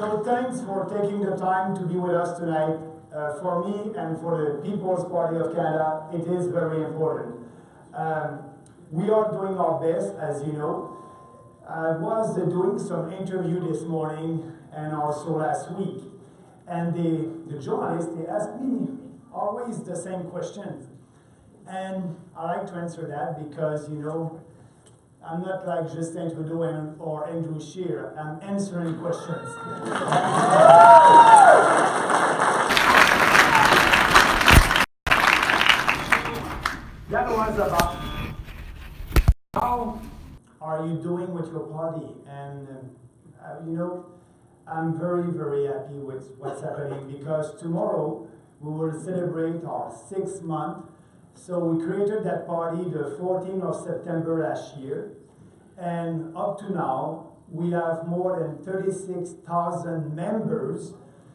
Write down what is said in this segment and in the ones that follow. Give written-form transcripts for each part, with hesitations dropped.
So thanks for taking the time to be with us tonight. For me and for the People's Party of Canada, it is very important. We are doing our best, as you know. I was doing some interview this morning and also last week. And the journalists, they asked me always the same questions. And I like to answer that because, you know, I'm not like Justin Trudeau or Andrew Scheer. I'm answering questions. That was about how are you doing with your party? And, you know, I'm very, very happy with what's happening because tomorrow we will celebrate our 6th month. So we created that party the 14th of September last year. And up to now, we have more than 36,000 members.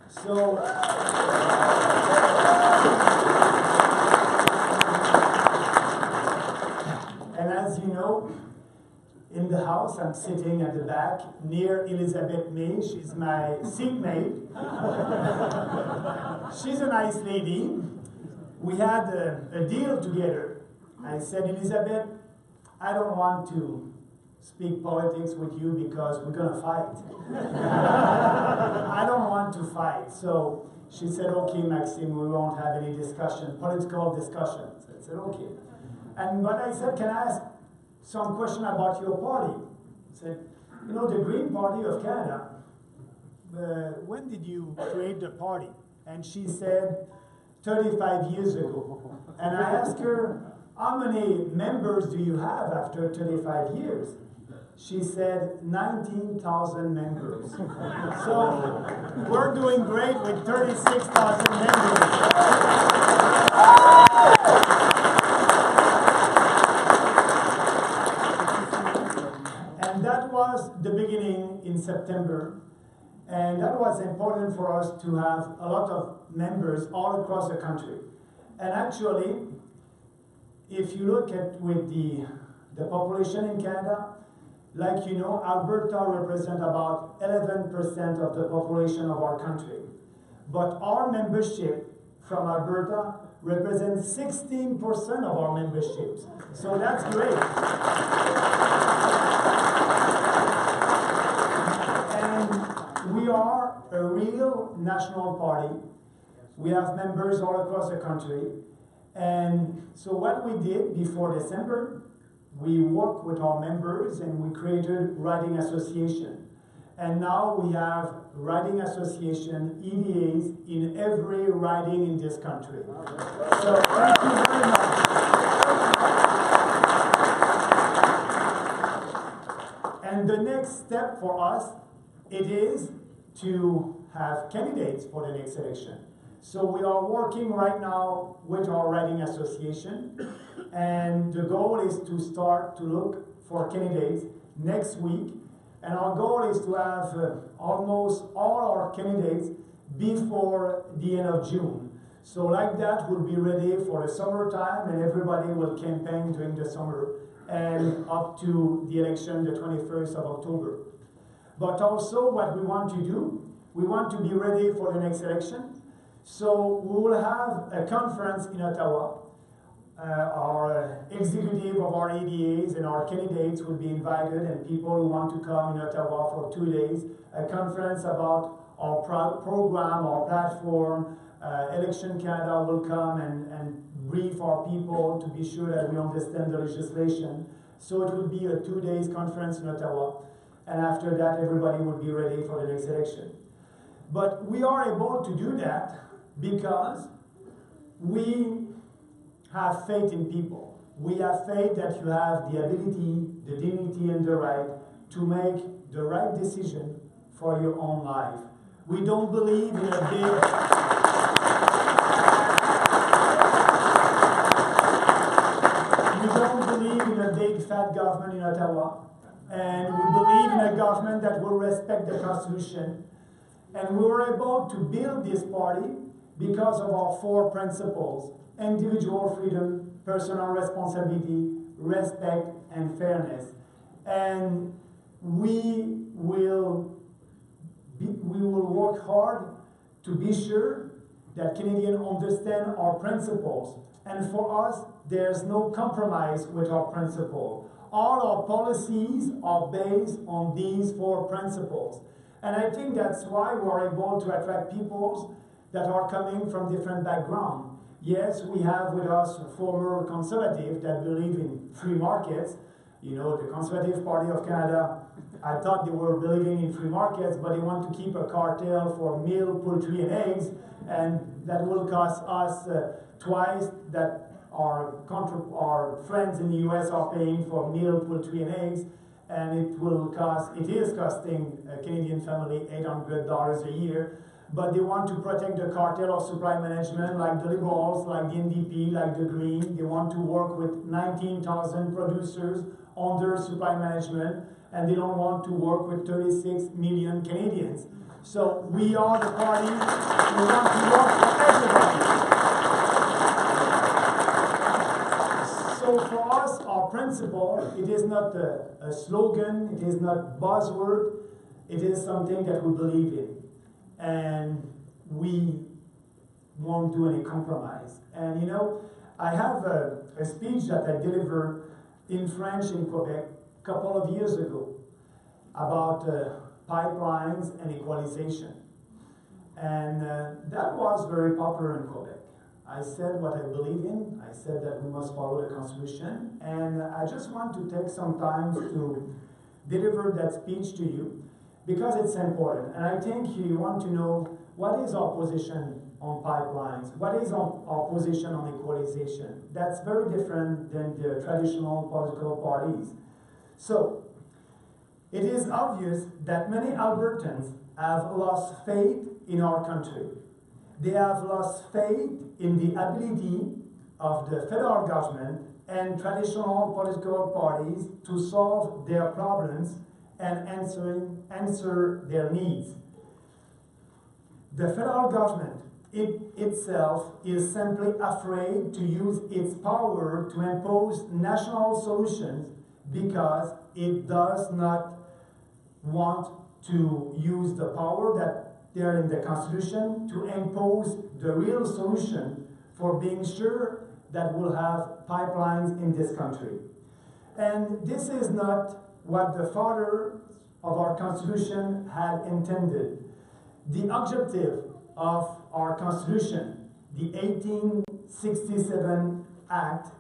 So, and as you know, in the house, I'm sitting at the back near Elizabeth May. She's my seatmate. She's a nice lady. We had a deal together. I said, Elizabeth, I don't want to speak politics with you because we're going to fight. I don't want to fight. So she said, okay, Maxime, we won't have any discussion, political discussions. I said, okay. But I said, can I ask some question about your party? I said, you know, the Green Party of Canada, when did you create the party? And she said, 35 years ago. And I asked her, how many members do you have after 35 years? She said 19,000 members. So we're doing great with 36,000 members. And that was the beginning in September. And that was important for us to have a lot of members all across the country. And actually, if you look at with the population in Canada, like you know, Alberta represents about 11% of the population of our country. But our membership from Alberta represents 16% of our memberships. So that's great. And we are a real national party. We have members all across the country. And so what we did before December, we worked with our members and we created riding association. And now we have riding association, EDAs, in every riding in this country. So thank you very much. And the next step for us, it is to have candidates for the next election. So we are working right now with our riding association, and the goal is to start to look for candidates next week. And our goal is to have almost all our candidates before the end of June. So like that, we'll be ready for the summertime, and everybody will campaign during the summer and up to the election, the 21st of October. But also what we want to do, we want to be ready for the next election. So we will have a conference in Ottawa. Our executive of our ADAs and our candidates will be invited, and people who want to come in Ottawa for 2 days, a conference about our program, our platform. Election Canada will come and brief our people to be sure that we understand the legislation. So it will be a 2 days conference in Ottawa, and after that everybody will be ready for the next election. But we are able to do that because we have faith in people. We have faith that you have the ability, the dignity, and the right to make the right decision for your own life. We don't believe in a big... We don't believe in a big fat government in Ottawa. And we believe in a government that will respect the Constitution. And we were able to build this party because of our 4 principles: individual freedom, personal responsibility, respect, and fairness. And we will work hard to be sure that Canadians understand our principles. And for us, there's no compromise with our principles. All our policies are based on these 4 principles. And I think that's why we're able to attract people that are coming from different backgrounds. Yes, we have with us former conservatives that believe in free markets. You know, the Conservative Party of Canada, I thought they were believing in free markets, but they want to keep a cartel for milk, poultry, and eggs, and that will cost us twice that our friends in the US are paying for milk, poultry, and eggs, and it is costing a Canadian family $800 a year. But they want to protect the cartel of supply management, like the Liberals, like the NDP, like the Green. They want to work with 19,000 producers under supply management, and they don't want to work with 36 million Canadians. So we are the party who want to work for everybody. So for us, our principle, it is not a slogan, it is not buzzword, it is something that we believe in. And we won't do any compromise. And you know, I have a speech that I delivered in French in Quebec a couple of years ago about pipelines and equalization. And that was very popular in Quebec. I said what I believe in. I said that we must follow the Constitution. And I just want to take some time to deliver that speech to you, because it's important. And I think you want to know what is our position on pipelines, what is our position on equalization. That's very different than the traditional political parties. So, it is obvious that many Albertans have lost faith in our country. They have lost faith in the ability of the federal government and traditional political parties to solve their problems and answer their needs. The federal government itself is simply afraid to use its power to impose national solutions because it does not want to use the power that there in the Constitution to impose the real solution for being sure that we'll have pipelines in this country. And this is not what the fathers of our Constitution had intended. The objective of our Constitution, the 1867 Act,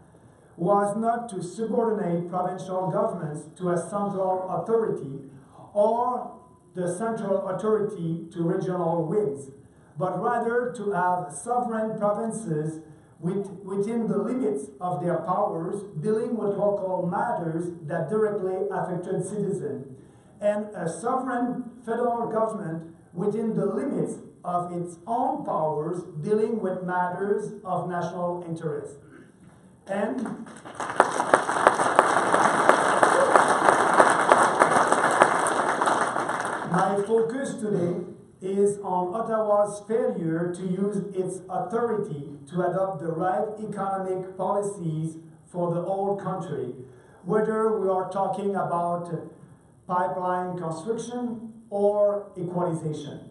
was not to subordinate provincial governments to a central authority or the central authority to regional wings, but rather to have sovereign provinces within the limits of their powers, dealing with local matters that directly affected citizens, and a sovereign federal government within the limits of its own powers, dealing with matters of national interest. And my focus today is on Ottawa's failure to use its authority to adopt the right economic policies for the whole country, whether we are talking about pipeline construction or equalization.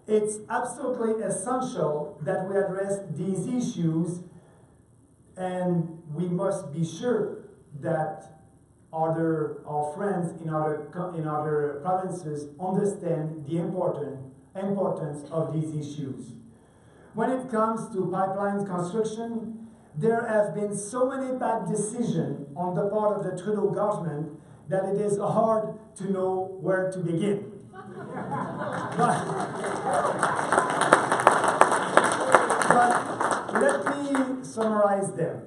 It's absolutely essential that we address these issues, and we must be sure that our friends in other provinces understand the importance of these issues. When it comes to pipelines construction, there have been so many bad decisions on the part of the Trudeau government that it is hard to know where to begin. But let me summarize them.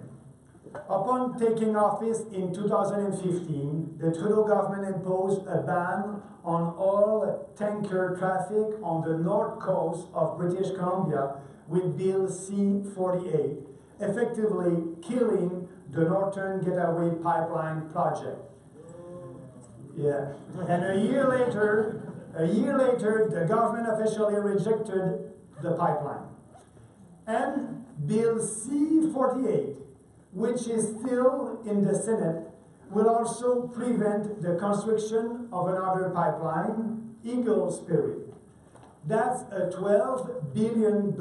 Upon taking office in 2015, the Trudeau government imposed a ban on all tanker traffic on the north coast of British Columbia with Bill C-48, effectively killing the Northern Gateway Pipeline project. Yeah. And a year later, the government officially rejected the pipeline. And Bill C-48, which is still in the Senate, will also prevent the construction of another pipeline, Eagle Spirit. That's a $12 billion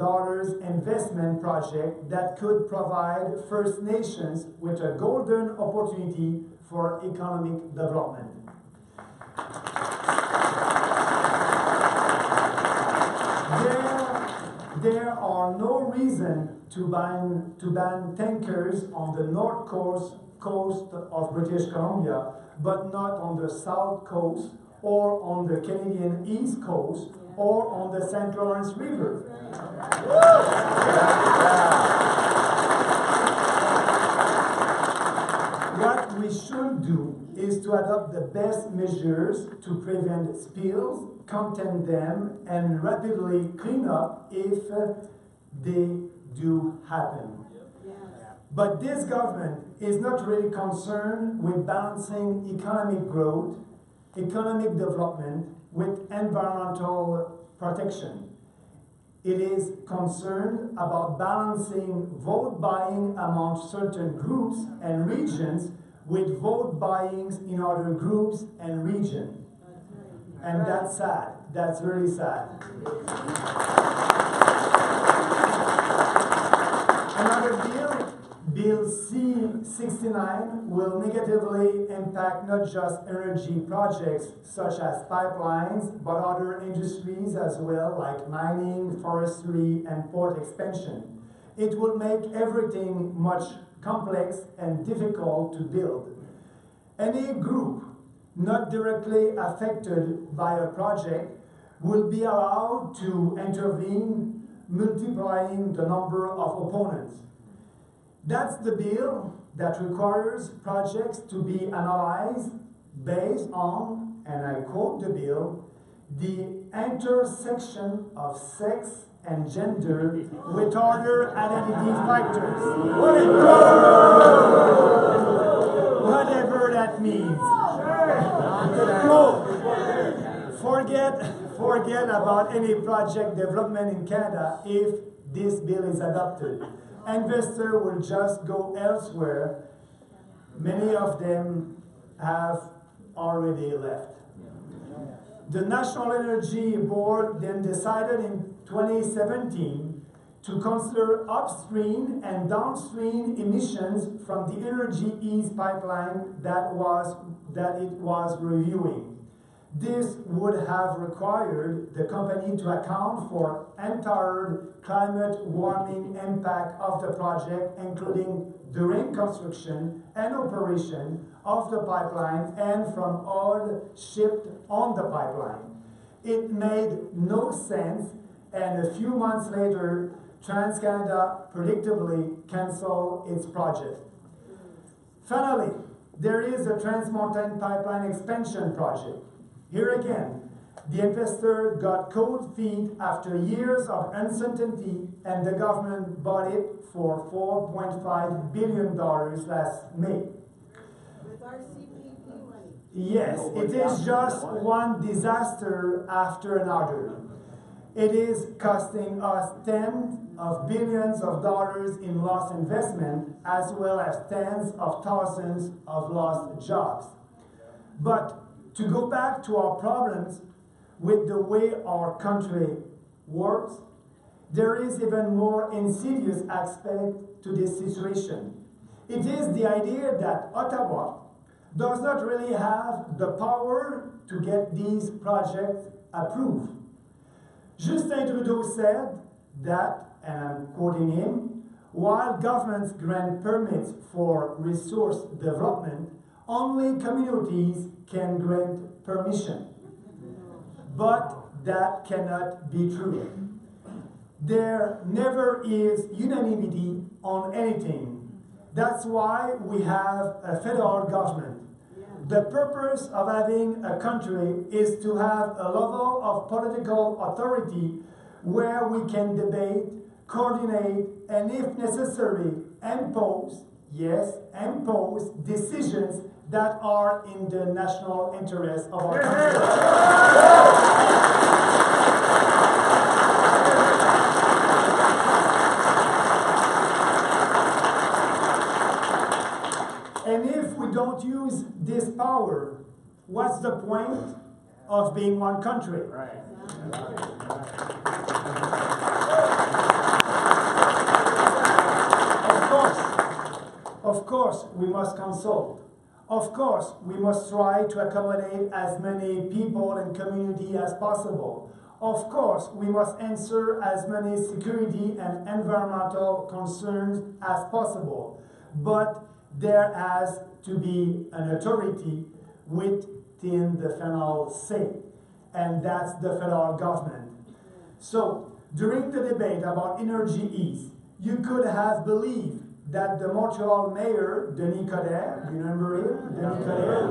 investment project that could provide First Nations with a golden opportunity for economic development. There are no reason to ban tankers on the north coast of British Columbia, but not on the south coast or on the Canadian east coast or on the St. Lawrence River. What we should do is to adopt the best measures to prevent spills, contain them, and rapidly clean up if they do happen. But this government is not really concerned with balancing economic growth, economic development with environmental protection. It is concerned about balancing vote buying among certain groups and regions with vote buyings in other groups and regions. And that's sad. That's really sad. Another bill, Bill C-69, will negatively impact not just energy projects such as pipelines, but other industries as well, like mining, forestry, and port expansion. It will make everything much complex and difficult to build. Any group not directly affected by a project will be allowed to intervene, multiplying the number of opponents. That's the bill that requires projects to be analyzed based on, and I quote the bill, the intersection of sex and gender with other identity factors. Whatever that means. Forget about any project development in Canada if this bill is adopted. Investors will just go elsewhere. Many of them have already left. The National Energy Board then decided in 2017 to consider upstream and downstream emissions from the Energy East pipeline that it was reviewing. This would have required the company to account for entire climate warming impact of the project, including during construction and operation of the pipeline and from oil shipped on the pipeline. It made no sense, and a few months later, TransCanada predictably canceled its project. Finally, there is a Trans Mountain Pipeline expansion project. Here again, the investor got cold feet after years of uncertainty, and the government bought it for $4.5 billion last May. With our CPP money. Yes, it is just one disaster after another. It is costing us tens of billions of dollars in lost investment, as well as tens of thousands of lost jobs. But to go back to our problems with the way our country works, there is even more insidious aspect to this situation. It is the idea that Ottawa does not really have the power to get these projects approved. Justin Trudeau said that, and I'm quoting him, while governments grant permits for resource development, only communities can grant permission. But that cannot be true. There never is unanimity on anything. That's why we have a federal government. The purpose of having a country is to have a level of political authority where we can debate, coordinate, and if necessary, impose decisions that are in the national interest of our country. And if we don't use this power, what's the point of being one country? Right. Of course, we must consult. Of course, we must try to accommodate as many people and community as possible. Of course, we must answer as many security and environmental concerns as possible. But there has to be an authority within the final say, and that's the federal government. So, during the debate about Energy East, you could have believed that the Montreal mayor, Denis Coderre, you remember him? Denis Coderre,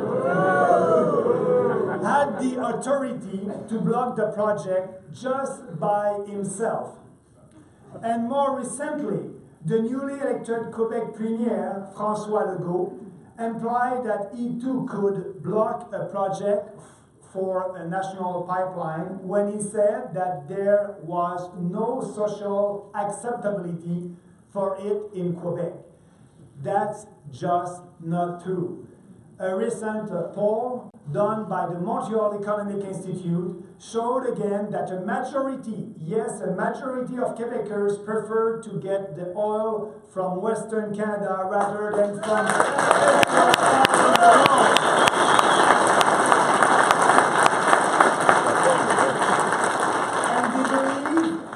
had the authority to block the project just by himself. And more recently, the newly elected Quebec Premier, François Legault, implied that he too could block a project for a national pipeline when he said that there was no social acceptability for it in Quebec. That's just not true. A recent poll done by the Montreal Economic Institute showed again that a majority, yes, a majority of Quebecers prefer to get the oil from Western Canada rather than from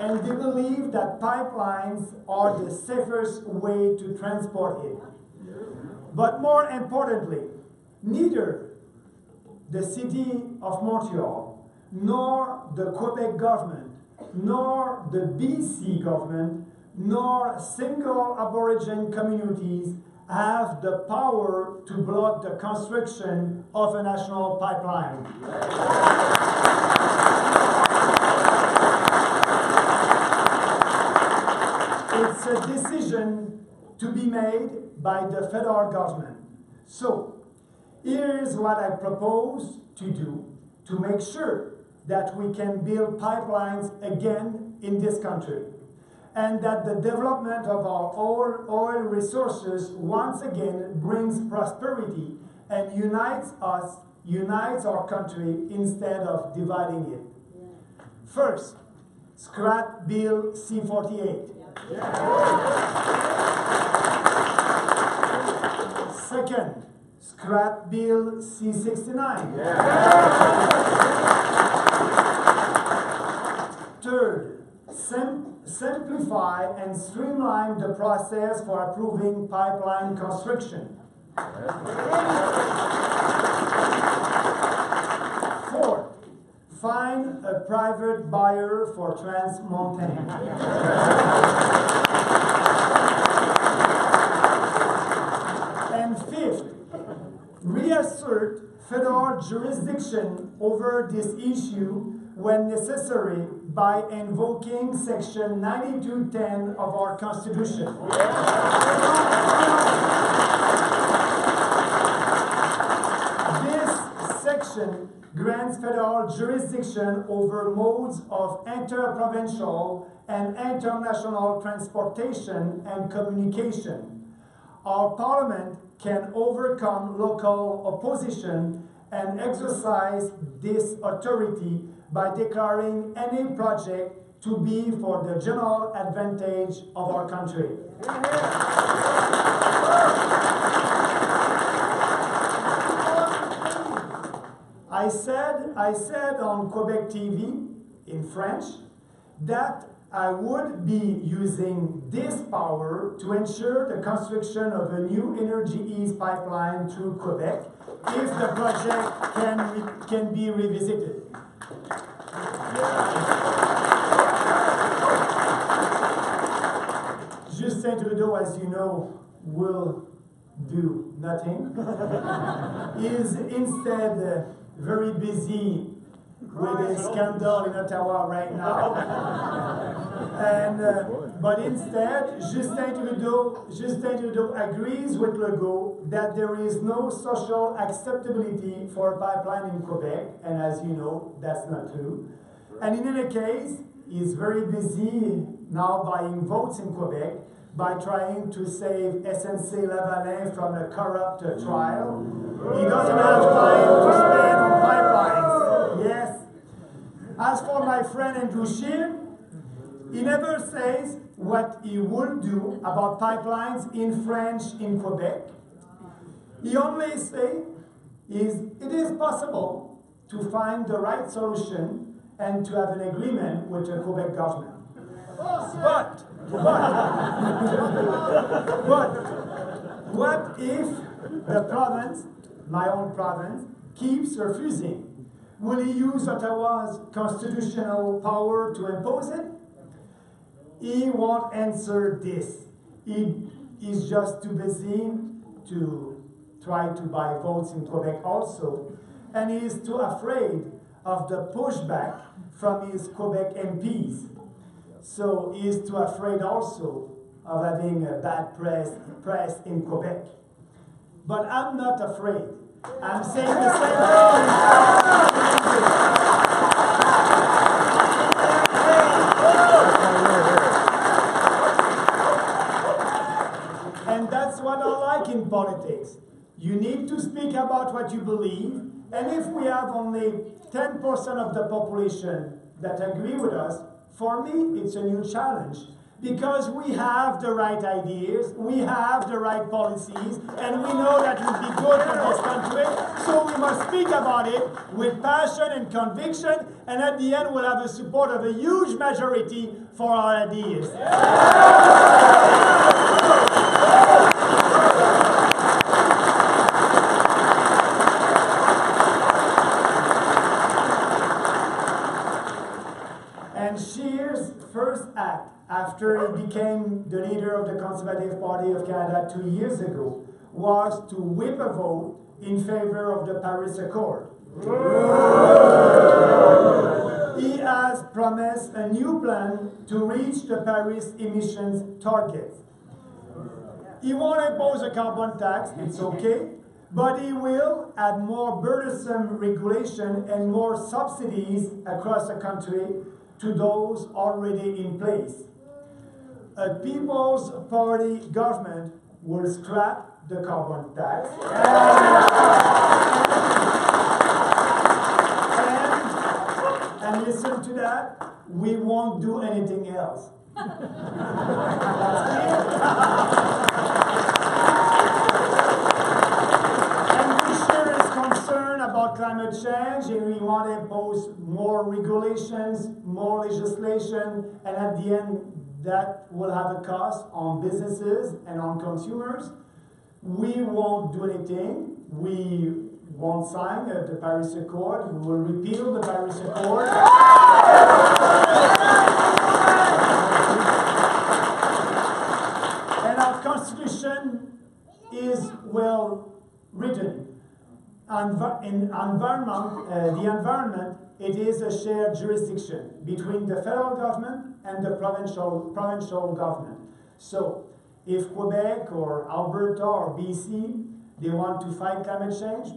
and they believe that pipelines are the safest way to transport it. But more importantly, neither the city of Montreal, nor the Quebec government, nor the BC government, nor single Aboriginal communities have the power to block the construction of a national pipeline. It's a decision to be made by the federal government. So, here's what I propose to do to make sure that we can build pipelines again in this country, and that the development of our oil resources once again brings prosperity and unites our country instead of dividing it. First, scrap Bill C-48. Second, scrap Bill C-69. Third, simplify and streamline the process for approving pipeline construction. Fourth, find a private buyer for Trans Mountain. And fifth, reassert federal jurisdiction over this issue when necessary by invoking Section 9210 of our Constitution. This section grants federal jurisdiction over modes of interprovincial and international transportation and communication. Our Parliament can overcome local opposition and exercise this authority by declaring any project to be for the general advantage of our country. I said on Quebec TV in French that I would be using this power to ensure the construction of a new Energy East pipeline through Quebec if the project can be revisited. Justin Trudeau, as you know, will do nothing. He is instead very busy with a scandal in Ottawa right now. But instead, Justin Trudeau agrees with Legault that there is no social acceptability for a pipeline in Quebec, and as you know, that's not true. And in any case, he's very busy now buying votes in Quebec by trying to save SNC-Lavalin from a corrupt trial. He doesn't have time to spend on pipelines. Yes. As for my friend Andrew Scheer, he never says what he would do about pipelines in French in Quebec. He only say it is possible to find the right solution and to have an agreement with the Quebec government. But what if the province, my own province, keeps refusing? Will he use Ottawa's constitutional power to impose it? He won't answer this. He's just too busy to try to buy votes in Quebec also, and he is too afraid of the pushback from his Quebec MPs. So he is too afraid also of having a bad press in Quebec. But I'm not afraid. I'm saying the same thing. And that's what I like in politics. You need to speak about what you believe, and if we have only 10% of the population that agree with us, for me, it's a new challenge. Because we have the right ideas, we have the right policies, and we know that it would be good for this country, so we must speak about it with passion and conviction, and at the end we'll have the support of a huge majority for our ideas. And Scheer's first act after he became the leader of the Conservative Party of Canada 2 years ago was to whip a vote in favor of the Paris Accord. He has promised a new plan to reach the Paris emissions target. He won't impose a carbon tax, it's okay, but he will add more burdensome regulation and more subsidies across the country to those already in place. A People's Party government will scrap the carbon tax and listen to that, we won't do anything else. About climate change, and we want to impose more regulations, more legislation, and at the end that will have a cost on businesses and on consumers. We won't do anything. We won't sign the Paris Accord. We will repeal the Paris Accord. And our Constitution is well written. The environment, it is a shared jurisdiction between the federal government and the provincial government. So, if Quebec or Alberta or BC, they want to fight climate change,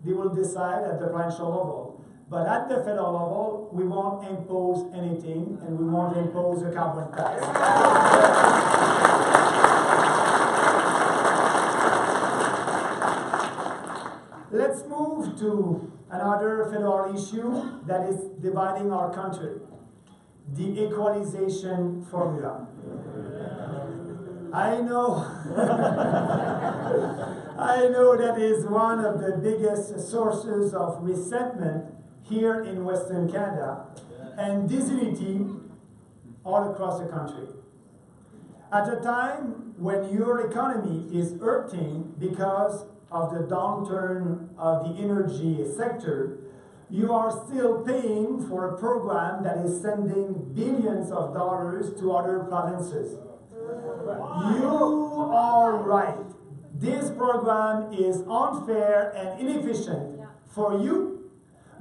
they will decide at the provincial level. But at the federal level, we won't impose anything, and we won't impose a carbon tax. Let's move to another federal issue that is dividing our country, the equalization formula. I know, I know that is one of the biggest sources of resentment here in Western Canada and disunity all across the country. At a time when your economy is hurting because of the downturn of the energy sector, you are still paying for a program that is sending billions of dollars to other provinces. You are right. This program is unfair and inefficient for you,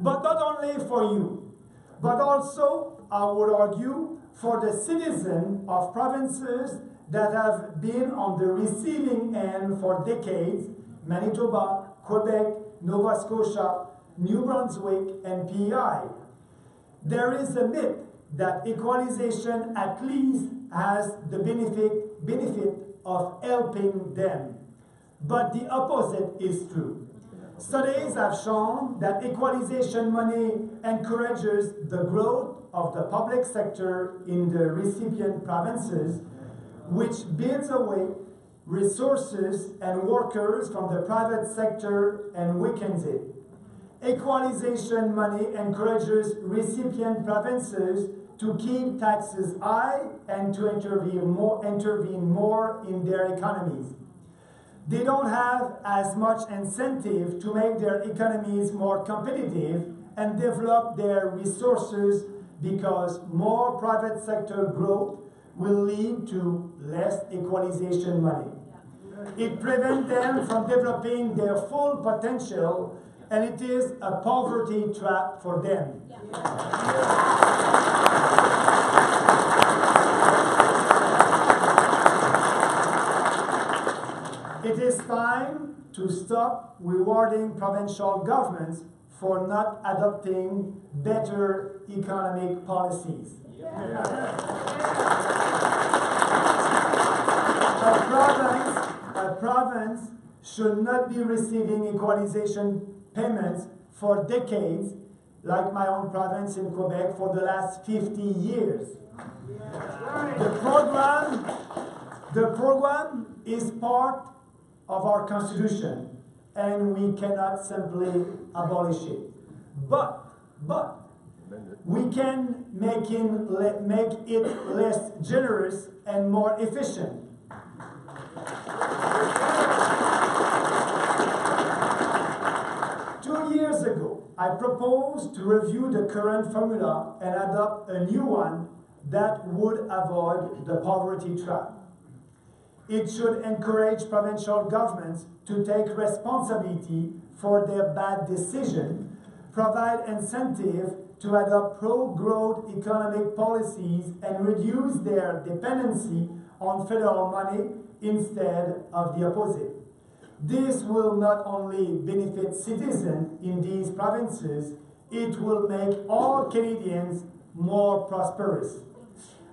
but not only for you, but also, I would argue, for the citizens of provinces that have been on the receiving end for decades: Manitoba, Quebec, Nova Scotia, New Brunswick, and PEI. There is a myth that equalization at least has the benefit of helping them. But the opposite is true. Studies have shown that equalization money encourages the growth of the public sector in the recipient provinces, which builds away resources and workers from the private sector and weakens it. Equalization money encourages recipient provinces to keep taxes high and to intervene more in their economies. They don't have as much incentive to make their economies more competitive and develop their resources because more private sector growth will lead to less equalization money. It prevents them from developing their full potential, and it is a poverty trap for them. It is time to stop rewarding provincial governments for not adopting better economic policies. A province should not be receiving equalization payments for decades, like my own province in Quebec for the last 50 years. The program is part of our constitution, and we cannot simply abolish it. But we can make it less generous and more efficient. 2 years ago, I proposed to review the current formula and adopt a new one that would avoid the poverty trap. It should encourage provincial governments to take responsibility for their bad decision, provide incentive to adopt pro-growth economic policies, and reduce their dependency on federal money instead of the opposite. This will not only benefit citizens in these provinces, it will make all Canadians more prosperous.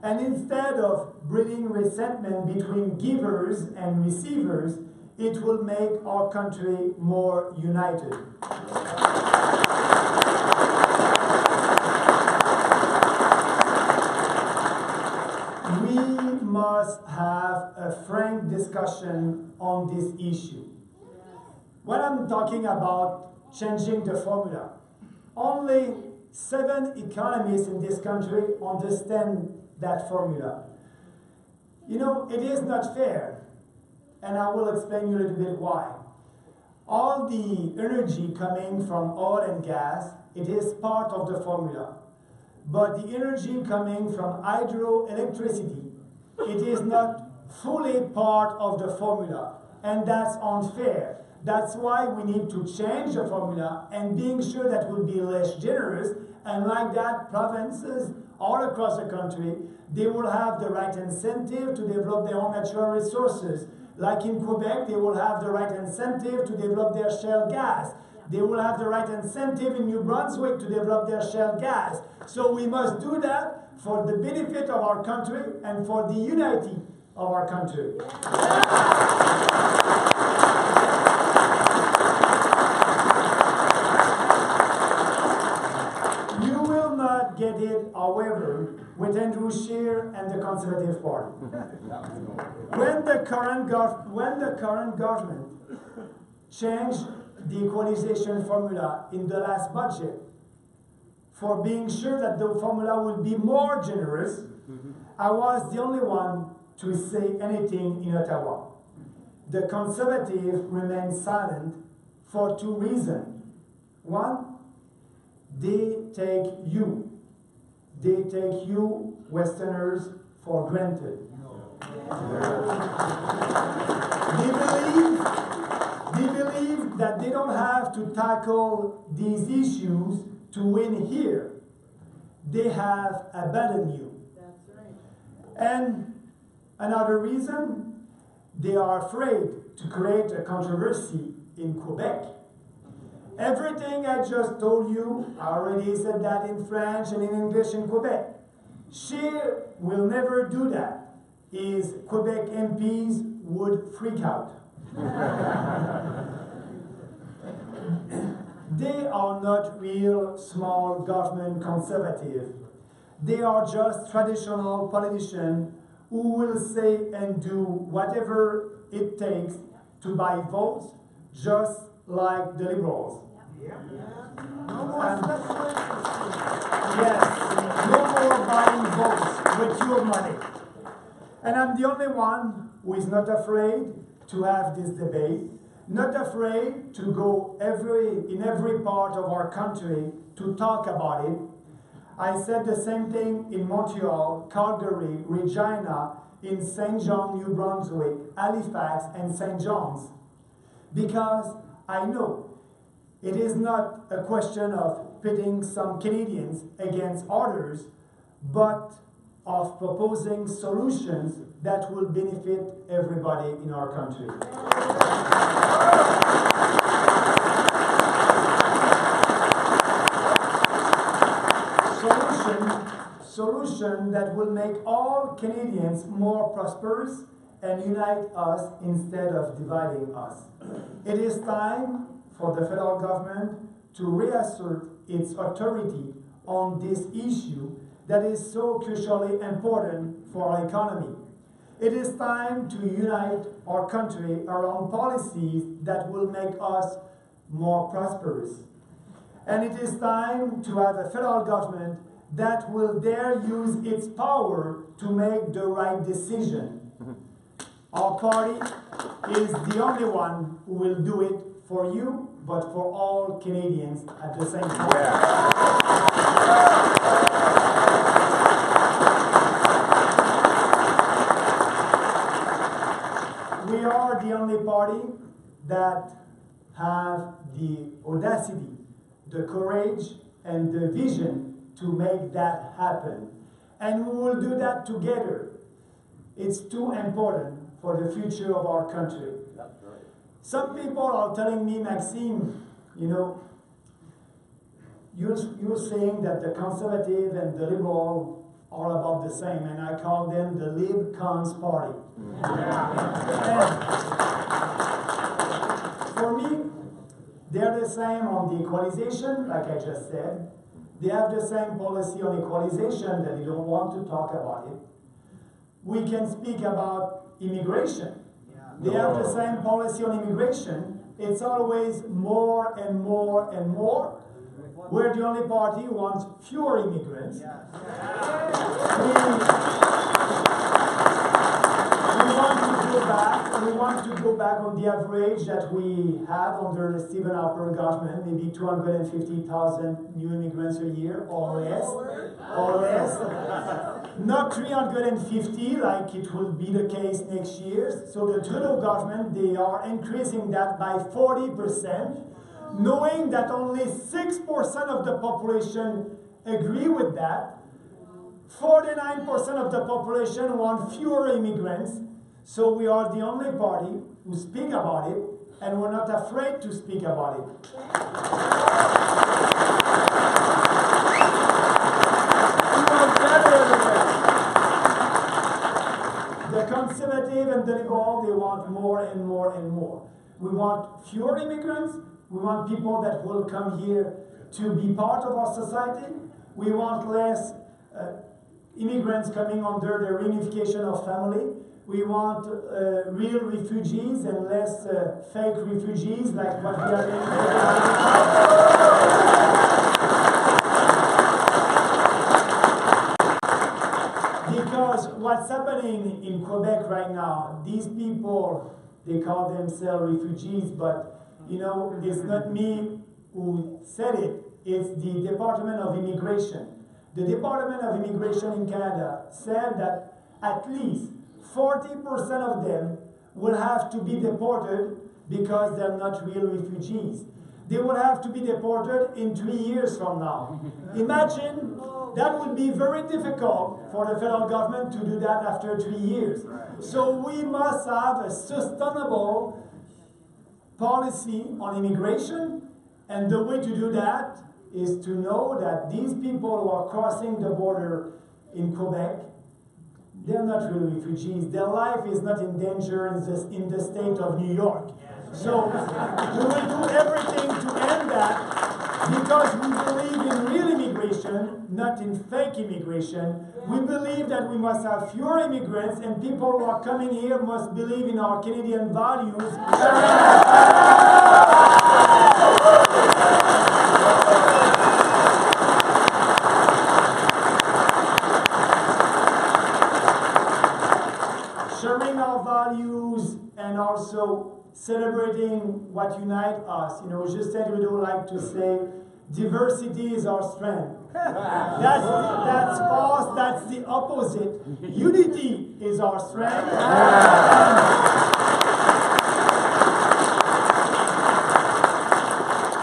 And instead of breeding resentment between givers and receivers, it will make our country more united. We must have a frank discussion on this issue. When I'm talking about changing the formula, only 7 economists in this country understand that formula. You know, it is not fair, and I will explain you a little bit why. All the energy coming from oil and gas, it is part of the formula. But the energy coming from hydroelectricity, it is not fully part of the formula, and that's unfair. That's why we need to change the formula and being sure that we'll be less generous, and like that, provinces all across the country, they will have the right incentive to develop their own natural resources. Like in Quebec, they will have the right incentive to develop their shale gas. They will have the right incentive in New Brunswick to develop their shale gas. So we must do that for the benefit of our country and for the unity of our country. You will not get it, however, with Andrew Scheer and the Conservative Party. When the current government changed the equalization formula in the last budget, for being sure that the formula will be more generous, I was the only one to say anything in Ottawa. The Conservatives remained silent for 2 reasons. One, they take you Westerners for granted. They believe that they don't have to tackle these issues to win here. They have abandoned you. That's right. And another reason, they are afraid to create a controversy in Quebec. Everything I just told you, I already said that in French and in English in Quebec. Scheer will never do that. His Quebec MPs would freak out. they are not real small government conservative. They are just traditional politicians who will say and do whatever it takes to buy votes, just like the liberals. No more special Yes, no more buying votes with your money. And I'm the only one who is not afraid to have this debate, not afraid to go in every part of our country to talk about it. I said the same thing in Montreal, Calgary, Regina, in St. John, New Brunswick, Halifax, and St. John's. Because I know it is not a question of pitting some Canadians against others, but of proposing solutions that will benefit everybody in our country. Solution that will make all Canadians more prosperous and unite us instead of dividing us. It is time for the federal government to reassert its authority on this issue that is so crucially important for our economy. It is time to unite our country around policies that will make us more prosperous. And it is time to have a federal government that will dare use its power to make the right decision. Our party is the only one who will do it for you, but for all Canadians at the same time. We are the only party that have the audacity, the courage, and the vision to make that happen. And we will do that together. It's too important for the future of our country. Some people are telling me, Maxime, you're saying that the conservative and the liberal are about the same, and I call them the Lib Cons Party. And for me, they're the same on the equalization, like I just said. They have the same policy on equalization that they don't want to talk about it. We can speak about immigration. They have the same policy on immigration. It's always more and more and more. We're the only party who wants fewer immigrants. We want to go back on the average that we had under the Stephen Harper government, maybe 250,000 new immigrants a year or less. Not 350 like it will be the case next year. So the Trudeau government, they are increasing that by 40%, knowing that only 6% of the population agree with that. 49% of the population want fewer immigrants. So we are the only party who speak about it, and we're not afraid to speak about it. The conservative and the liberal, they want more and more and more. We want fewer immigrants. We want people that will come here to be part of our society. We want less immigrants coming under the reunification of family. We want real refugees and less fake refugees like what we are in. Because what's happening in Quebec right now, these people, they call themselves refugees, but it's not me who said it, it's the Department of Immigration. The Department of Immigration in Canada said that at least 40% of them will have to be deported because they're not real refugees. They will have to be deported in 3 years from now. Imagine, that would be very difficult for the federal government to do that after 3 years. So we must have a sustainable policy on immigration, and the way to do that is to know that these people who are crossing the border in Quebec, they're not real refugees. Their life is not in danger in the state of New York. So we will do everything to end that because we believe in real immigration, not in fake immigration. We believe that we must have fewer immigrants and people who are coming here must believe in our Canadian values. Sharing our values and also celebrating what unites us. You know, Justin would like to say, diversity is our strength. That's false, that's the opposite. Unity is our strength.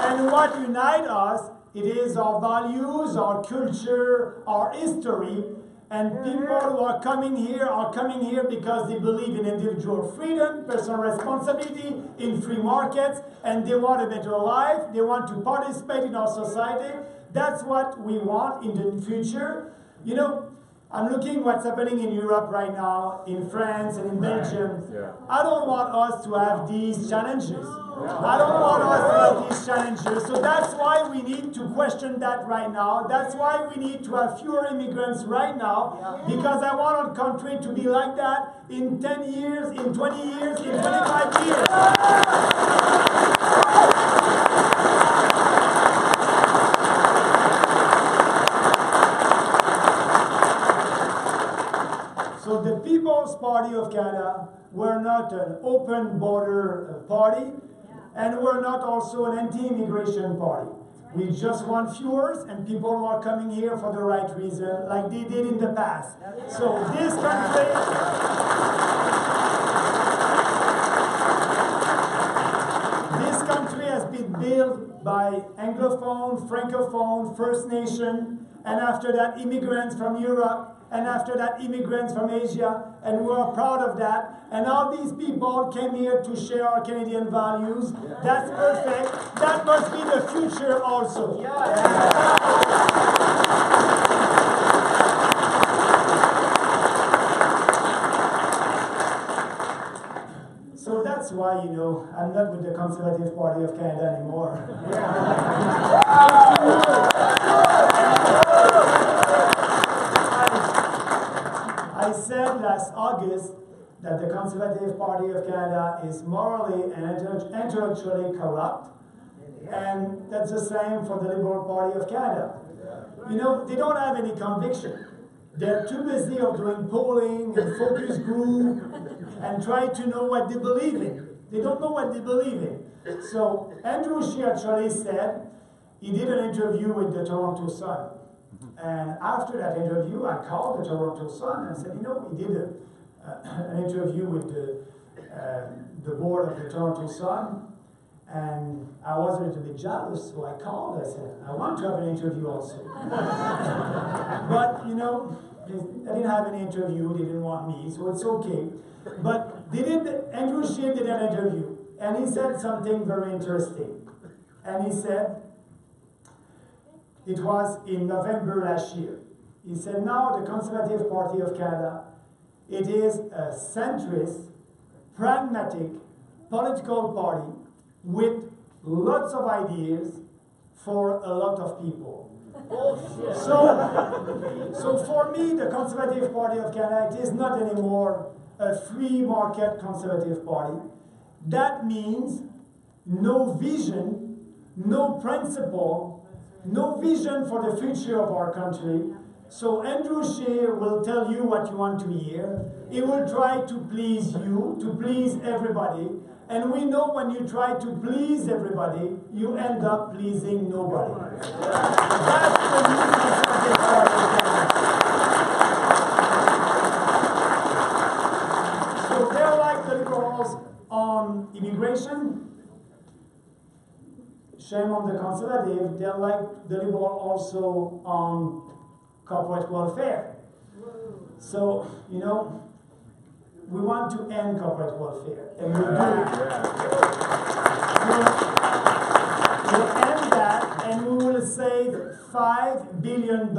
And what unites us, it is our values, our culture, our history. And people who are coming here because they believe in individual freedom, personal responsibility, in free markets, and they want a better life. They want to participate in our society. That's what we want in the future. You know, I'm looking what's happening in Europe right now, in France and in Belgium. I don't want us to have these challenges. I don't want us to have these challenges. So that's why we need to question that right now. That's why we need to have fewer immigrants right now. Because I want our country to be like that in 10 years, in 20 years, in 25 years. So the People's Party of Canada, we're not an open border party. And we're not also an anti-immigration party. We just want fewer and people who are coming here for the right reason, like they did in the past. So this country has been built by Anglophone, Francophone, First Nation, and after that immigrants from Europe, and after that immigrants from Asia, and we are proud of that. And all these people came here to share our Canadian values. That's perfect. That must be the future also. So that's why, you know, I'm not with the Conservative Party of Canada anymore. I said last August that the Conservative Party of Canada is morally and intellectually corrupt, and that's the same for the Liberal Party of Canada. You know, they don't have any conviction. They're too busy of doing polling and focus group and try to know what they believe in. They don't know what they believe in. So Andrew Scheer actually said he did an interview with the Toronto Sun. And after that interview, I called the Toronto Sun and said, you know, he did an interview with the board of the Toronto Sun, and I was a little bit jealous, so I called. I said, I want to have an interview also. But, you know, I didn't have an interview, they didn't want me, so it's okay. But Andrew Scheer did an interview, and he said something very interesting. And he said, it was in November last year. He said, now the Conservative Party of Canada, it is a centrist, pragmatic, political party with lots of ideas for a lot of people. So for me, the Conservative Party of Canada, it is not anymore a free market conservative party. That means no vision, no principle, no vision for the future of our country. So Andrew Scheer will tell you what you want to hear. He will try to please you, to please everybody. And we know when you try to please everybody, you end up pleasing nobody. That's the new Conservative Party of Canada. So they're like the Liberals on immigration. Shame on the Conservative. They're like the Liberal also on corporate welfare. So, you know, we want to end corporate welfare, and we'll do it. We'll end that, and we will save $5 billion,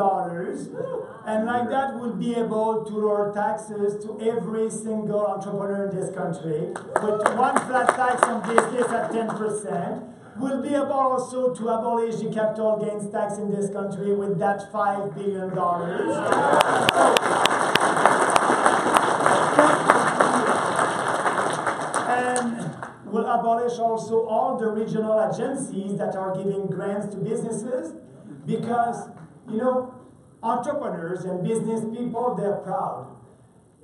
and like that we'll be able to lower taxes to every single entrepreneur in this country. With one flat tax on business at 10%. We'll be able also to abolish the capital gains tax in this country with that $5 billion. And we'll abolish also all the regional agencies that are giving grants to businesses because, you know, entrepreneurs and business people, they're proud.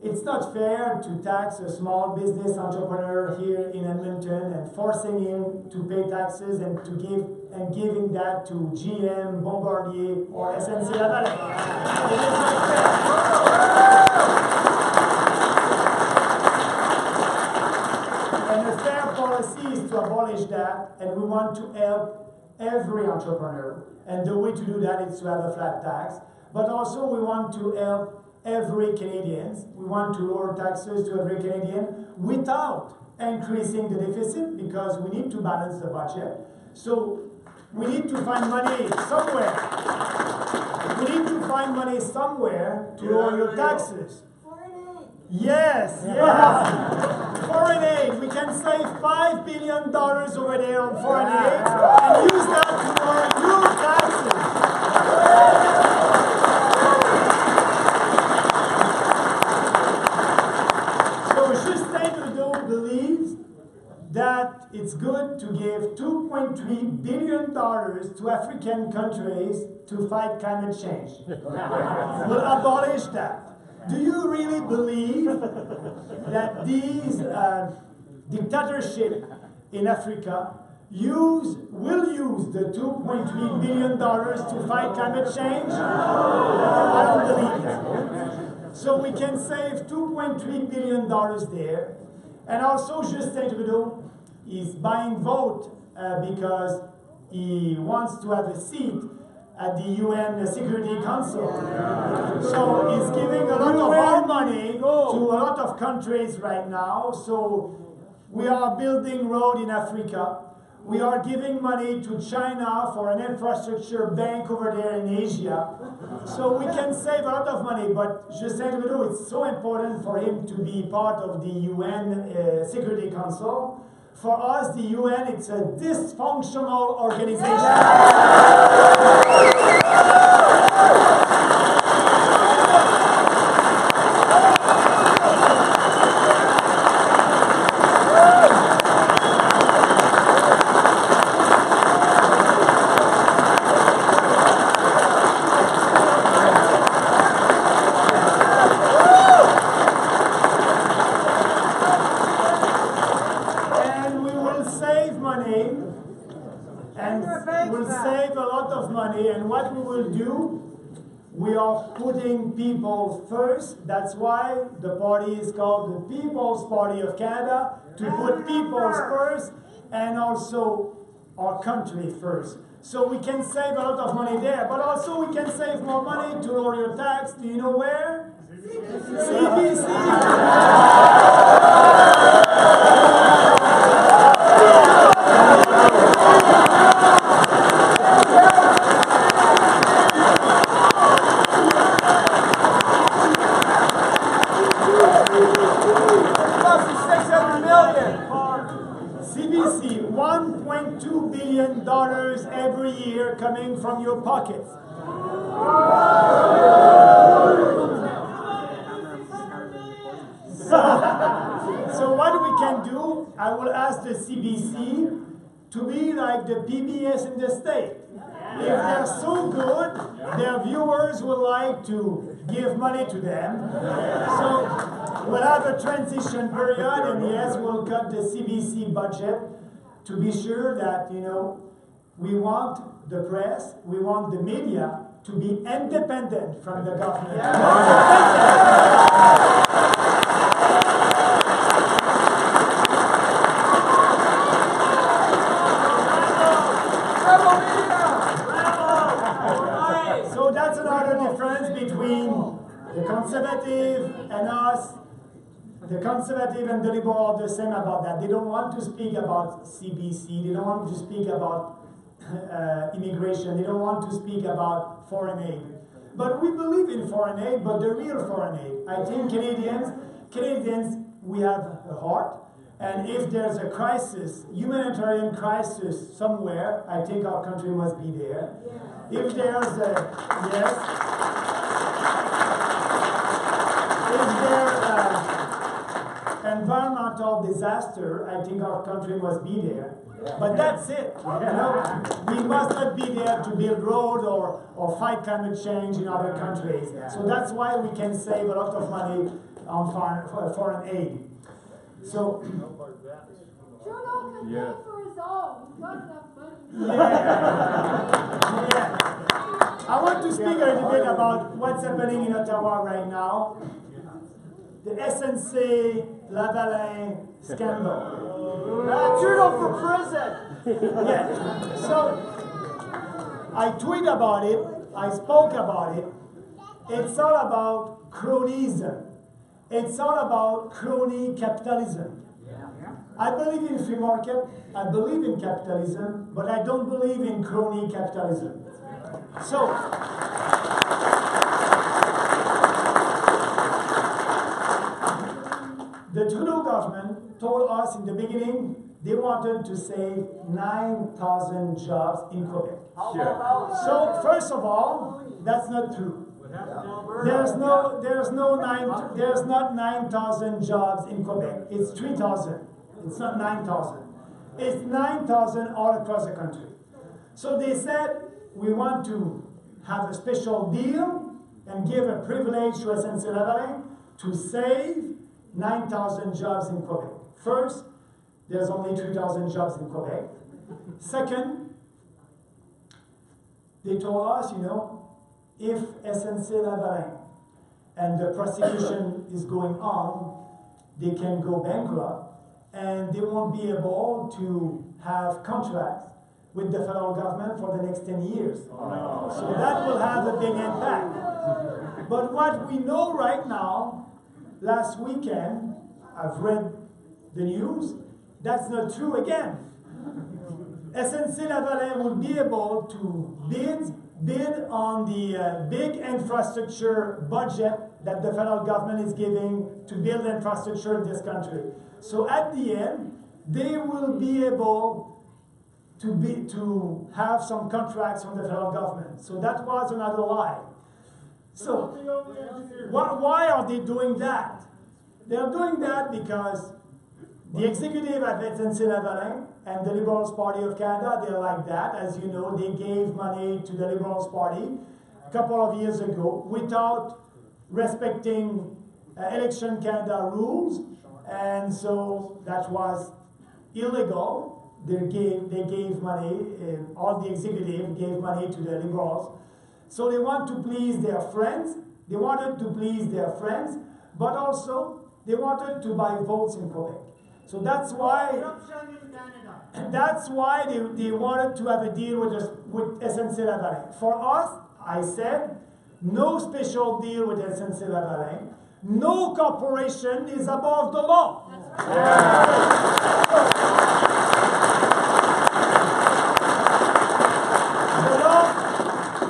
It's not fair to tax a small business entrepreneur here in Edmonton and forcing him to pay taxes and giving that to GM, Bombardier, or SNC-Lavalin. It is not fair. And a fair policy is to abolish that, and we want to help every entrepreneur. And the way to do that is to have a flat tax. But also we want to help every Canadian. We want to lower taxes to every Canadian without increasing the deficit because we need to balance the budget. So we need to find money somewhere. We need to find money somewhere to lower your taxes. Foreign aid. Yes, yes. Foreign aid. We can save $5 billion over there on foreign aid and use that to lower your taxes. Believes that it's good to give $2.3 billion to African countries to fight climate change. We'll abolish that. Do you really believe that these dictatorships in Africa will use the $2.3 billion to fight climate change? I don't believe that. So we can save $2.3 billion there. And also, Justin Trudeau is buying vote because he wants to have a seat at the UN Security Council. So he's giving a lot of our money to a lot of countries right now. So we are building road in Africa. We are giving money to China for an infrastructure bank over there in Asia. So we can save a lot of money, but Justin Trudeau, it's so important for him to be part of the UN Security Council. For us, the UN, it's a dysfunctional organization. And what we will do, we are putting people first. That's why the party is called the People's Party of Canada, to put people first and also our country first. So we can save a lot of money there, but also we can save more money to lower your tax. Do you know where? CBC. CBC, $1.2 billion every year coming from your pockets. So what we can do, I will ask the CBC to be like the PBS in the state. If they're so good, their viewers would like to give money to them. So we'll have a transition period, and yes, we'll cut the CBC budget to be sure that, you know, we want the press, we want the media to be independent from the government. So that's another difference between the conservative and us. The conservative and the liberal are the same about that. They don't want to speak about CBC. They don't want to speak about immigration. They don't want to speak about foreign aid. But we believe in foreign aid, but the real foreign aid. I think Canadians, we have a heart. And if there's a crisis, humanitarian crisis somewhere, I think our country must be there. If there's a, yes, if there's environmental disaster, I think our country must be there. But that's it. You know, we must not be there to build roads or fight climate change in other countries. So that's why we can save a lot of money on foreign aid. So, Trudeau can pay for his own. He's got enough money. Yeah. I want to speak a little bit about what's happening in Ottawa right now. The SNC Lavalin scandal. Trudeau for prison. Yeah. So I tweet about it. I spoke about it. It's all about cronyism. It's all about crony capitalism. I believe in free market. I believe in capitalism, but I don't believe in crony capitalism. So. The Trudeau government told us in the beginning they wanted to save 9,000 jobs in Quebec. So first of all, that's not true. There's not 9,000 jobs in Quebec. It's 3,000. It's not 9,000. It's 9,000 all across the country. So they said we want to have a special deal and give a privilege to SNC-Lavalin to save 9,000 jobs in Quebec. First, there's only 3,000 jobs in Quebec. Second, they told us, you know, if SNC-Lavalin and the prosecution is going on, they can go bankrupt and they won't be able to have contracts with the federal government for the next 10 years. So that will have a big impact. But what we know right now, last weekend, I've read the news, that's not true again. SNC-Lavalin will be able to bid on the big infrastructure budget that the federal government is giving to build infrastructure in this country. So at the end, they will be able to have some contracts from the federal government. So that was another lie. So why are they doing that? They're doing that because the executive at SNC-Lavalin and the Liberals Party of Canada, they're like that. As you know, they gave money to the Liberals Party a couple of years ago without respecting Election Canada rules, and so that was illegal. They gave money, all the executive gave money to the Liberals. So they want to please their friends. They wanted to please their friends, but also they wanted to buy votes in Quebec. So that's why they wanted to have a deal with SNC-Lavalin. For us, I said, no special deal with SNC-Lavalin. No corporation is above the law.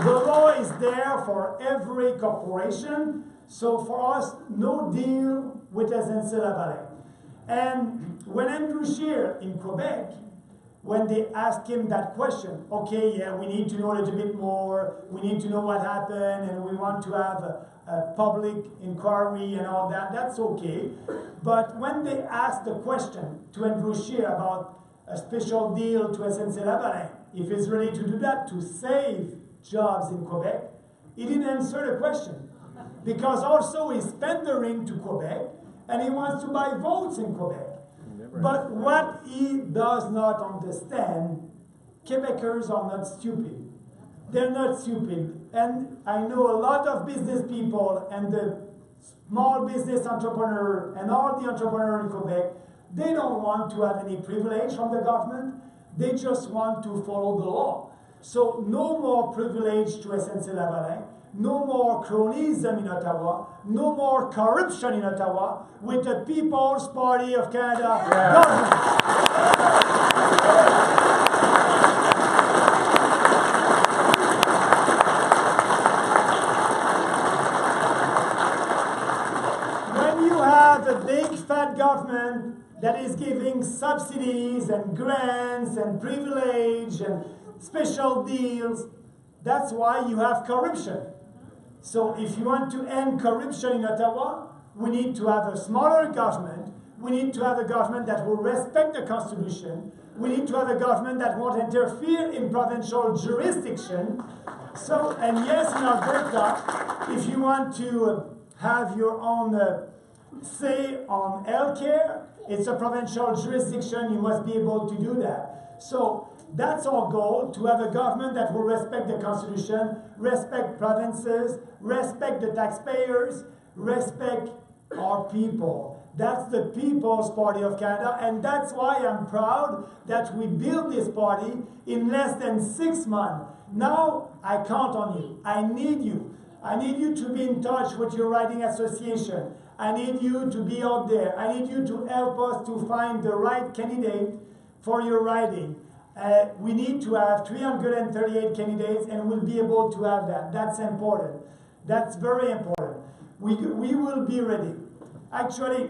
The law is there for every corporation. So for us, no deal with SNC-Lavalin. And when Andrew Scheer in Quebec, when they asked him that question, okay, yeah, we need to know a little bit more, we need to know what happened, and we want to have a public inquiry and all that, that's okay. But when they asked the question to Andrew Scheer about a special deal to SNC-Lavalin, if he's ready to do that to save jobs in Quebec, he didn't answer the question. Because also he's pandering to Quebec, and he wants to buy votes in Quebec. But what he does not understand, Quebecers are not stupid. They're not stupid. And I know a lot of business people and the small business entrepreneur and all the entrepreneurs in Quebec, they don't want to have any privilege from the government. They just want to follow the law. So no more privilege to SNC-Lavalin. No more cronyism in Ottawa, no more corruption in Ottawa with the People's Party of Canada government. have a big fat government that is giving subsidies and grants and privilege and special deals. That's why you have corruption. So if you want to end corruption in Ottawa, we need to have a smaller government. We need to have a government that will respect the Constitution. We need to have a government that won't interfere in provincial jurisdiction. So, and yes, in Alberta, if you want to have your own say on healthcare, it's a provincial jurisdiction, you must be able to do that. So that's our goal, to have a government that will respect the Constitution, respect provinces, respect the taxpayers, respect our people. That's the People's Party of Canada, and that's why I'm proud that we built this party in less than 6 months. Now I count on you. I need you. I need you to be in touch with your riding association. I need you to be out there. I need you to help us to find the right candidate for your riding. We need to have 338 candidates, and we'll be able to have that. That's important. That's very important. We will be ready. Actually,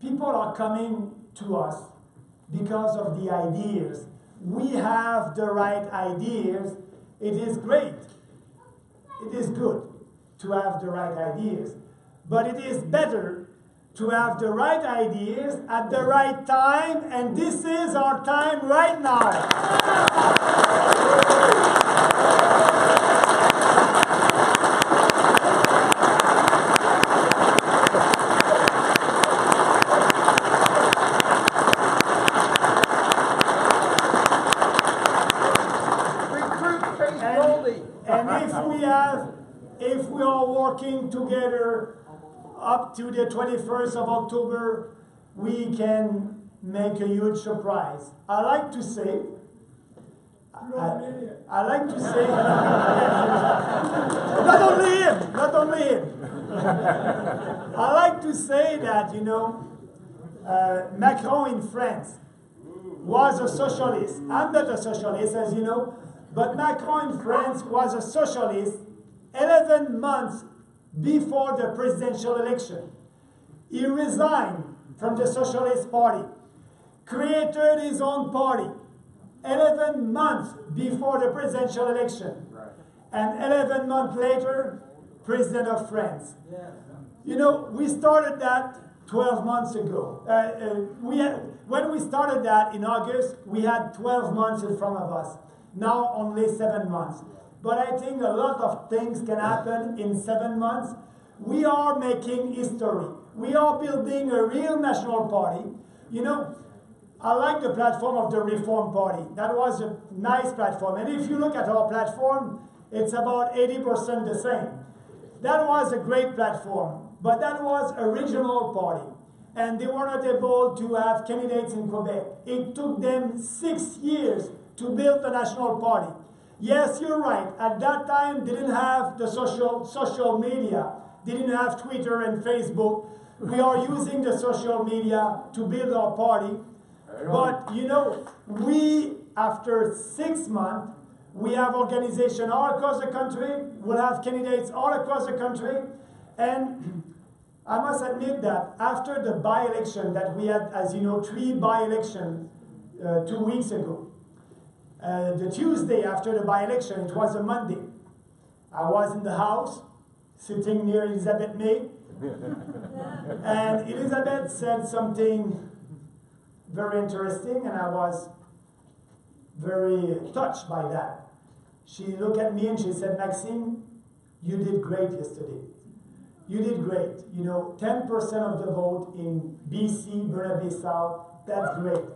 people are coming to us because of the ideas. We have the right ideas. It is great. It is good to have the right ideas. But it is better to have the right ideas at the right time, and this is our time right now. And if we are working together up to the 21st of October, we can make a huge surprise. I like to say, not only him. I like to say that, Macron in France was a socialist. I'm not a socialist, as you know, but Macron in France was a socialist 11 months before the presidential election. He resigned from the Socialist Party, created his own party 11 months before the presidential election, and 11 months later, president of France. We started that 12 months ago. When we started that in August, we had 12 months in front of us. Now only 7 months. But I think a lot of things can happen in 7 months. We are making history. We are building a real national party. I like the platform of the Reform Party. That was a nice platform. And if you look at our platform, it's about 80% the same. That was a great platform, but that was a regional party. And they were not able to have candidates in Quebec. It took them 6 years to build a national party. Yes, you're right. At that time, they didn't have the social media. They didn't have Twitter and Facebook. We are using the social media to build our party. But, we, after 6 months, we have organization all across the country. We'll have candidates all across the country. And I must admit that after the by-election that we had, as you know, 3 by-elections 2 weeks ago, the Tuesday after the by-election, it was a Monday. I was in the house, sitting near Elizabeth May, and Elizabeth said something very interesting, and I was very touched by that. She looked at me and she said, "Maxime, you did great yesterday. You did great. 10% of the vote in BC, Burnaby South, that's great."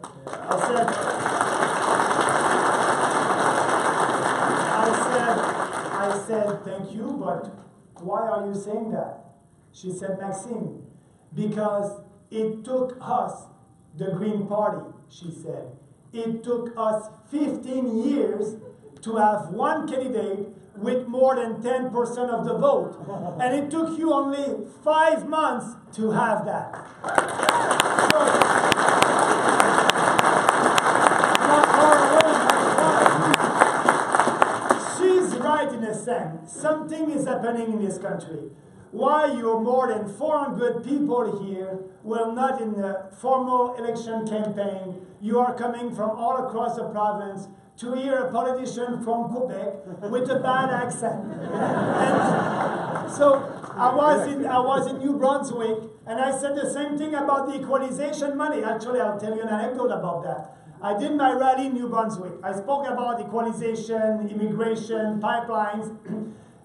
I said, "Thank you, but why are you saying that?" She said, "Maxime, because it took us, the Green Party," she said, "it took us 15 years to have one candidate with more than 10% of the vote. And it took you only 5 months to have that." She's right in a sense. Something is happening in this country. why you're more than 400 people here. We're not in a formal election campaign. You are coming from all across the province to hear a politician from Quebec with a bad accent. And so I was in New Brunswick, and I said the same thing about the equalization money. Actually, I'll tell you an anecdote about that. I did my rally in New Brunswick. I spoke about equalization, immigration, pipelines,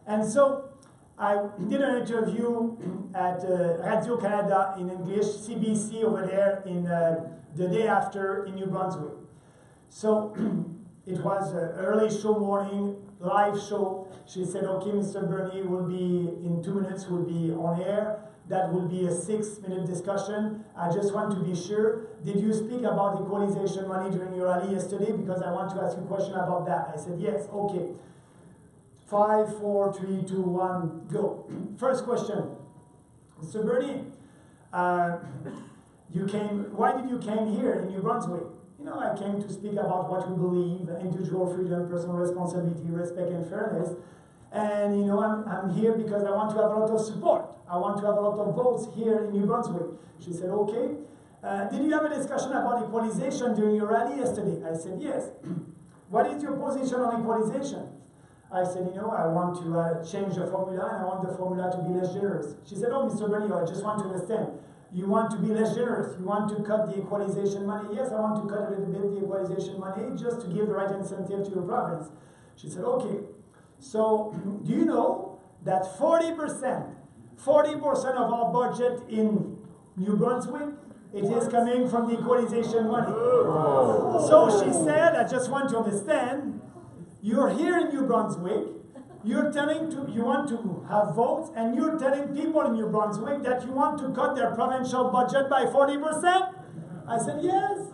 and so I did an interview at Radio Canada in English, CBC over there in the day after in New Brunswick. So it was an early show morning, live show. She said, okay, Mr. Bernier will be, in 2 minutes, will be on air. That will be a 6-minute discussion. I just want to be sure. Did you speak about equalization money during your rally yesterday? Because I want to ask you a question about that. I said, yes, okay. 5, 4, 3, 2, 1, go. First question. Mr. Bernier, why did you came here in New Brunswick? You know, I came to speak about what we believe, individual freedom, personal responsibility, respect and fairness. And you know, I'm here because I want to have a lot of support. I want to have a lot of votes here in New Brunswick. She said, okay. Did you have a discussion about equalization during your rally yesterday? I said, yes. What is your position on equalization? I said, you know, I want to change the formula, and I want the formula to be less generous. She said, oh, Mr. Bernier, I just want to understand. You want to be less generous. You want to cut the equalization money. Yes, I want to cut a little bit the equalization money just to give the right incentive to your province. She said, okay. So, do you know that 40% of our budget in New Brunswick, it is coming from the equalization money. So she said, I just want to understand, you're here in New Brunswick, you want to have votes, and you're telling people in New Brunswick that you want to cut their provincial budget by 40%? I said, yes.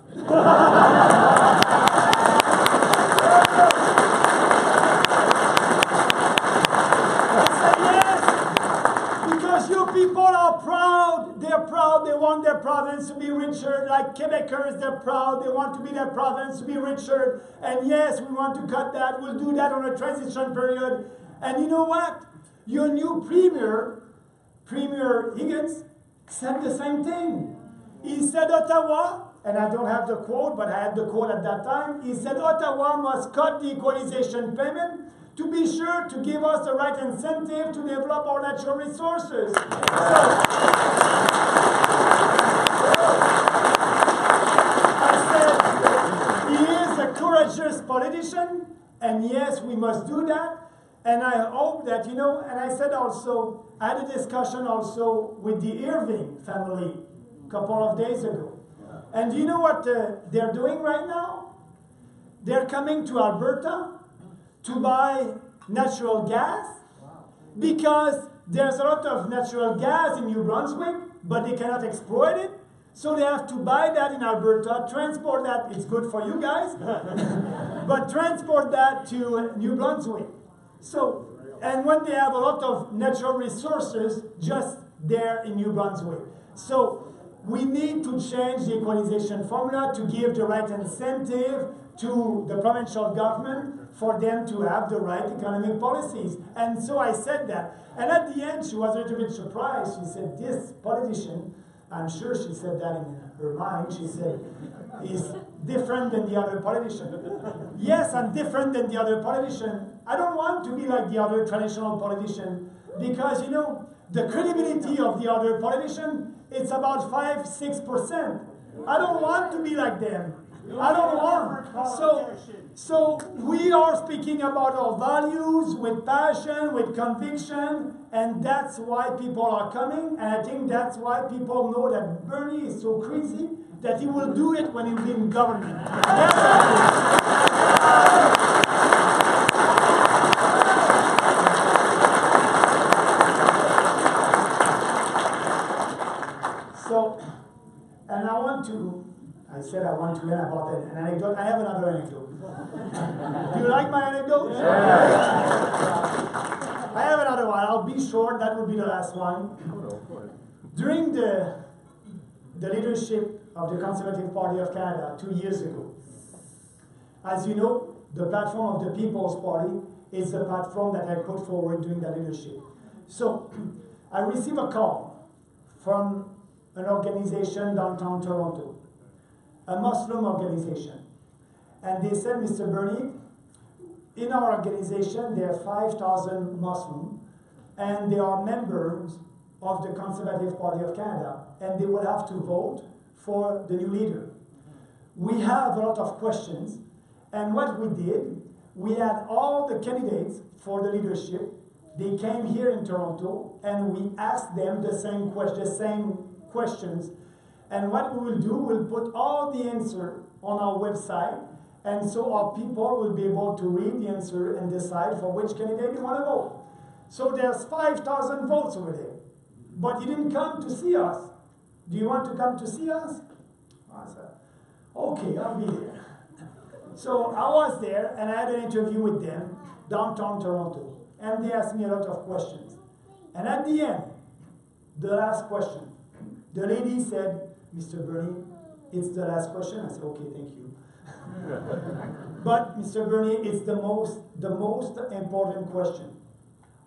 People are proud, they're proud, they want their province to be richer, like Quebecers, they're proud, they want to be their province to be richer, and yes, we want to cut that, we'll do that on a transition period, and you know what? Your new Premier Higgins, said the same thing. He said Ottawa, and I don't have the quote, but I had the quote at that time, he said Ottawa must cut the equalization payment to be sure to give us the right incentive to develop our natural resources. I said, he is a courageous politician, and yes, we must do that. And I hope that, you know, and I said also, I had a discussion also with the Irving family a couple of days ago. And do you know what they're doing right now? They're coming to Alberta to buy natural gas because there's a lot of natural gas in New Brunswick, but they cannot exploit it. So they have to buy that in Alberta, transport that, it's good for you guys, but transport that to New Brunswick. So, and when they have a lot of natural resources just there in New Brunswick. So we need to change the equalization formula to give the right incentive to the provincial government for them to have the right economic policies. And so I said that. And at the end, she was a little bit surprised. She said, this politician, I'm sure she said that in her mind, she said, is different than the other politician. Yes, I'm different than the other politician. I don't want to be like the other traditional politician because, you know, the credibility of the other politician, it's about 5-6%. I don't want to be like them. I don't want. So we are speaking about our values with passion, with conviction, and that's why people are coming. And I think that's why people know that Bernie is so crazy that he will do it when he's in government. So, and I said I want to learn about an anecdote. I have another anecdote. Do you like my anecdote? Yeah. I have another one. I'll be short. That will be the last one. During the leadership of the Conservative Party of Canada 2 years ago, as you know, the platform of the People's Party is the platform that I put forward during the leadership. So, I received a call from an organization downtown Toronto, a Muslim organization. And they said, Mr. Bernie, in our organization there are 5,000 Muslims, and they are members of the Conservative Party of Canada, and they will have to vote for the new leader. We have a lot of questions, and what we did, we had all the candidates for the leadership. They came here in Toronto, and we asked them the same questions. And what we will do, we'll put all the answer on our website, and so our people will be able to read the answer and decide for which candidate they want to vote. So there's 5,000 votes over there. But you didn't come to see us. Do you want to come to see us? I said, okay, I'll be there. So I was there, and I had an interview with them downtown Toronto. And they asked me a lot of questions. And at the end, the last question, the lady said, Mr. Bernie, it's the last question. I said, okay, thank you. But Mr. Bernie, it's the most important question.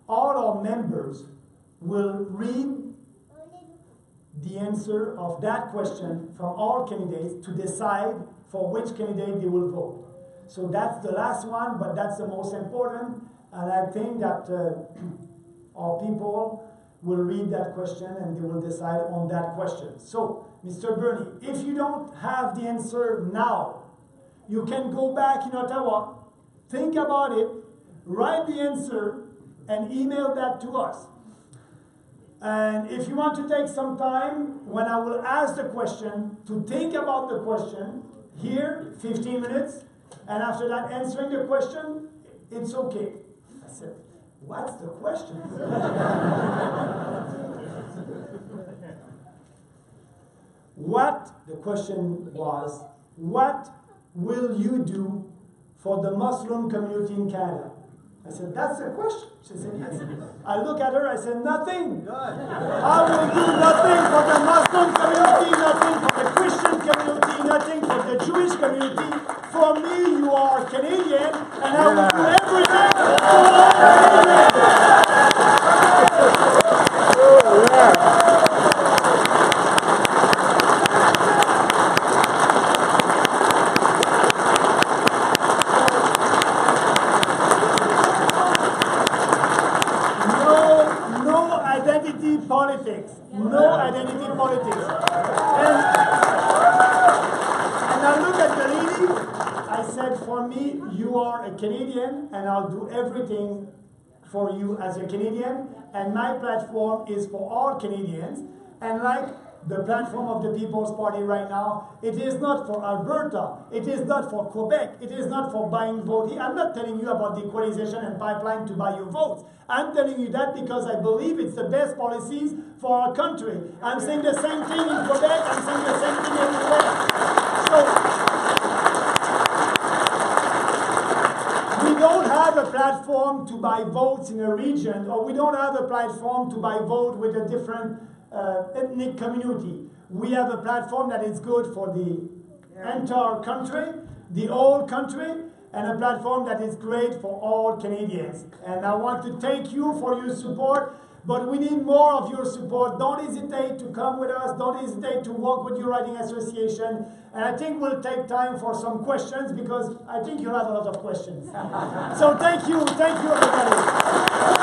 All our members will read the answer of that question from all candidates to decide for which candidate they will vote. So that's the last one, but that's the most important. And I think that our people will read that question and they will decide on that question. So, Mr. Bernie, if you don't have the answer now, you can go back in Ottawa, think about it, write the answer, and email that to us. And if you want to take some time, when I will ask the question, to think about the question, here, 15 minutes, and after that, answering the question, it's okay. I said, what's the question? The question was, what will you do for the Muslim community in Canada? I said, that's the question. She said, yes. I look at her, I said, nothing. I will do nothing for the Muslim community, nothing for the Christian community, nothing for the Jewish community. For me, you are Canadian, and I will do everything for all Canadians. No identity politics. And I look at the lady, I said, for me, you are a Canadian, and I'll do everything for you as a Canadian, and my platform is for all Canadians, and like the platform of the People's Party right now, it is not for Alberta, it is not for Quebec, it is not for buying votes. I'm not telling you about the equalization and pipeline to buy your votes. I'm telling you that because I believe it's the best policies for our country. I'm saying the same thing in Quebec, I'm saying the same thing everywhere. So, we don't have a platform to buy votes in a region, or we don't have a platform to buy vote with a different ethnic community. We have a platform that is good for the entire country, the whole country, and a platform that is great for all Canadians. And I want to thank you for your support, but we need more of your support. Don't hesitate to come with us. Don't hesitate to work with your writing association. And I think we'll take time for some questions, because I think you'll have a lot of questions. So thank you everybody.